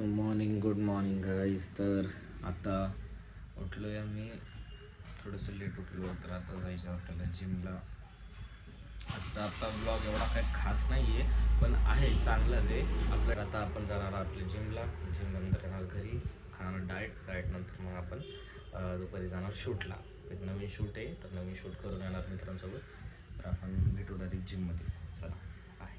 Good morning guys. तर आता उठलो आहे आम्ही, थोडंसं लेट उठलो. तर आता जायचं आपल्याला जिमला. आजचा ब्लॉग एवढा काही खास नाही आहे, पण आहे चांगलाच आहे आपल्याला. आता आपण जाणार आपल्या जिमला, जिमनंतर येणार घरी, खाणार डाएट नंतर मग आपण दुपारी जाणार शूटला. एक नवीन शूट आहे, तर नवीन शूट करून येणार मित्रांसोबत. तर आपण भेटू डायरेक्ट जिममध्ये. चला बाय.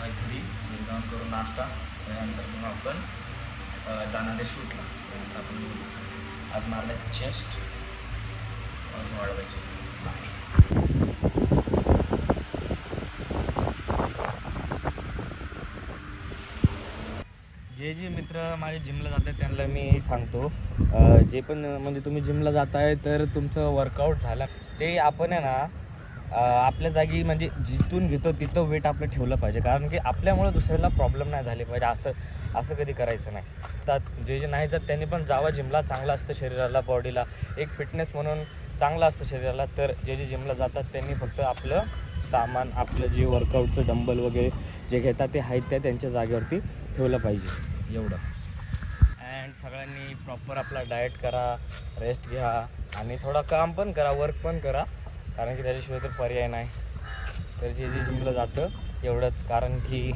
घरी जाऊन करू नाश्ता. त्यानंतर मग आपण जाणार आहे शूटला. त्यानंतर आपण आज मारलं चेस्ट वाढवायची. जे मित्र माझे जिमला जात आहेत त्यांना मी सांगतो, जे पण म्हणजे तुम्ही जिमला जाताय तर तुमचं वर्कआउट झालं ते आपण आहे ना आपल्या जागी म्हणजे जिथून घेतो तिथं वेट आपलं ठेवलं पाहिजे. कारण की आपल्यामुळे दुसऱ्याला प्रॉब्लेम नाही झाले पाहिजे. असं कधी करायचं नाही. तर जे नाही जात त्यांनी पण जावा जिमला. चांगलं असतं शरीराला, बॉडीला एक फिटनेस म्हणून चांगलं असतं शरीराला. तर जे जिमला जातात त्यांनी फक्त आपलं सामान, आपलं जे वर्कआउटचं डंबल वगैरे जे घेतात ते आहेत त्या त्यांच्या जागेवरती ठेवलं पाहिजे. एवढं. अँड सगळ्यांनी प्रॉपर आपला डाएट करा, रेस्ट घ्या आणि थोडा काम पण करा, वर्क पण करा. कारण की त्याच्याशिवाय तर पर्याय नाही. तर जे जिमला जातं एवढंच. कारण की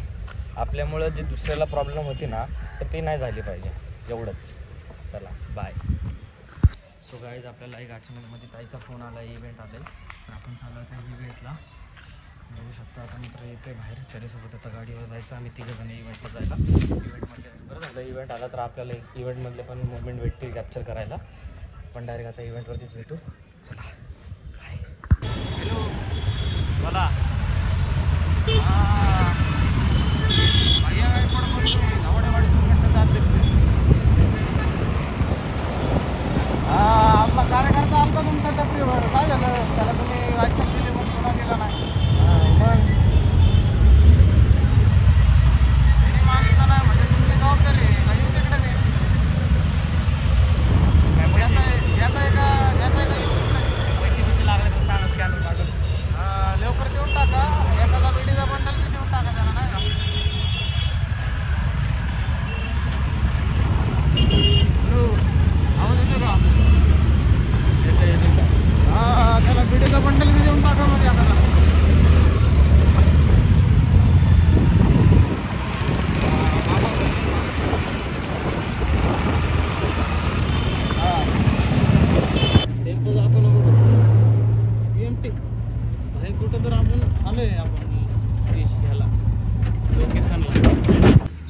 आपल्यामुळं जे दुसऱ्याला प्रॉब्लेम होती ना तर ती नाही झाली पाहिजे. एवढंच. चला बाय. सो गाईज, आपल्याला एक अचानकमध्ये ताईचा फोन आला, इव्हेंट आला आहे. तर आपण चाललो त्या इव्हेंटला. बघू शकता आता मित्र येते बाहेर. त्याच्यासोबत आता गाडीवर जायचं. आम्ही तिघंजण इव्हेंटला जायला. इव्हेंटमध्ये बरं झालं इव्हेंट आला तर आपल्याला इव्हेंटमधले पण मुवमेंट भेटतील कॅप्चर करायला. पण डायरेक्ट आता इव्हेंटवरतीच भेटू. चला बाय. हॅलो बोला. आपला कार्यकर्ता आमचा तुमच्या टपरीवर काय झालं? त्याला तुम्ही ॲक्सेप्ट केली पण पुन्हा केला नाही. मग त्यांनी मागितलं नाही म्हणजे तुमची जबाबदारी आहे. काही तिकडे नाही येत आहे का पैसे लागले तर सांगा, स्कॅनर टाकून लवकर देऊन टाका. एखादा बिडीचा बंडल बी देऊन टाका त्याला, नाही का? हॅलो, आवाज येतो का? त्याला बिडीचा बंडल बी देऊन टाका म्हणजे एखादा. टेम्पो जातो नको एमटी बाहेर कुठं तर आपण आलोय आपण ह्याला लोकेशनला.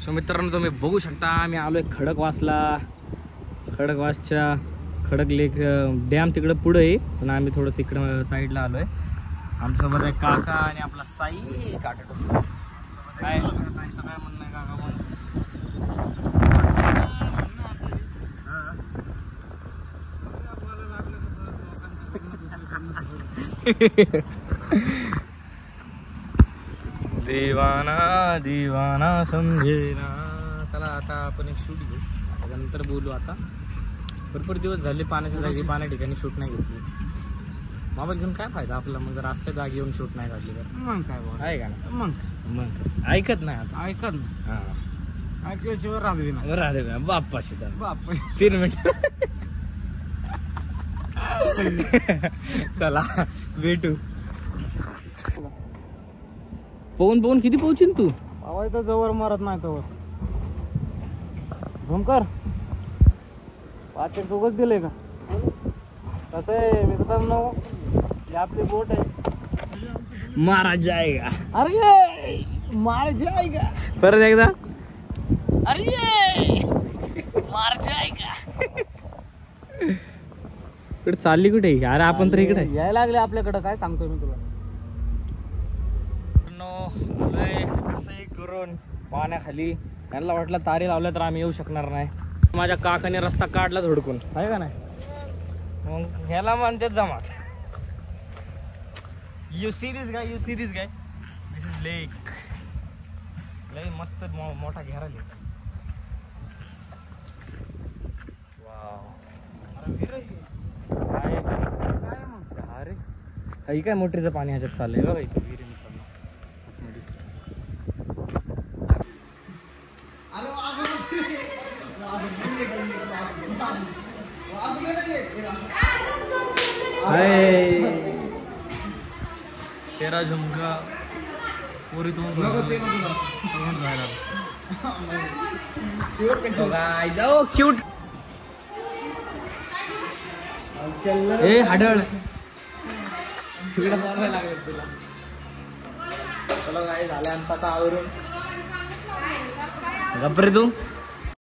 सो मित्रांनो, तुम्ही बघू शकता आम्ही आलो आहे खडकवासला. खडकवासच्या खडक लेक डॅम तिकडं पुढं आहे, पण आम्ही थोडंसं इकडं साईडला आलो आहे. आमच्यासोबत आहे काका आणि आपला साई काटा टोसला. काय तुमचं काय म्हणणं आहे काका? मग देवाना दिवाना समजेना. चला आता आपण एक शूट घेऊ, त्यानंतर बोलू. आता भरपूर दिवस झाले पाण्याच्या जागी पाण्या ठिकाणी शूट नाही घेतली. मोबाईल घेऊन काय फायदा आपला? मग जर असल्या जागी येऊन शूट नाही काढली तर मग काय बोल आहे का ना? मग मग ऐकत नाही आता. ऐकत ना. हां ऐकल्याशिवाय राहते ना. राधे बाप्पा शिता बाप 3 मिनिट. चला भेटू. पोहून किती पोहोचीन तू? आवाज तर जवळ मारत नाही तवर. झुमकर पाचशे सोबत दिले का? कसं आहे मित्रांनो, ही आपली बोट आहे. मारा जाएगा. अरे मार जाएगा. परत एकदा. अरे मार जाएगा. कुठे चालली कुठे? अरे आपण तर इकडे यायला लागले आपल्याकडं. काय सांगतोय मी तुला. कसंही करून पाण्याखाली यांना वाटलं तारी लावल्या तर आम्ही येऊ शकणार नाही. माझ्या काकाने रस्ता काढला धडकून, आहे का नाही? मग ह्याला म्हणते जमात. You see this guy, this is lake. लय मस्त मोठा घेरा लेक. अरे ही काय मोटरीचं पाणी ह्याच्यात चाललंय बघा इथे विहिरी मित्रांनो. तेरा झुमका पुरी तोंड राहिला. जाओ क्यूट. ए हाडळ तिकडे बोलायला लागेल तुला. चला काय झालं आमचा का आवरून गप्रे तू.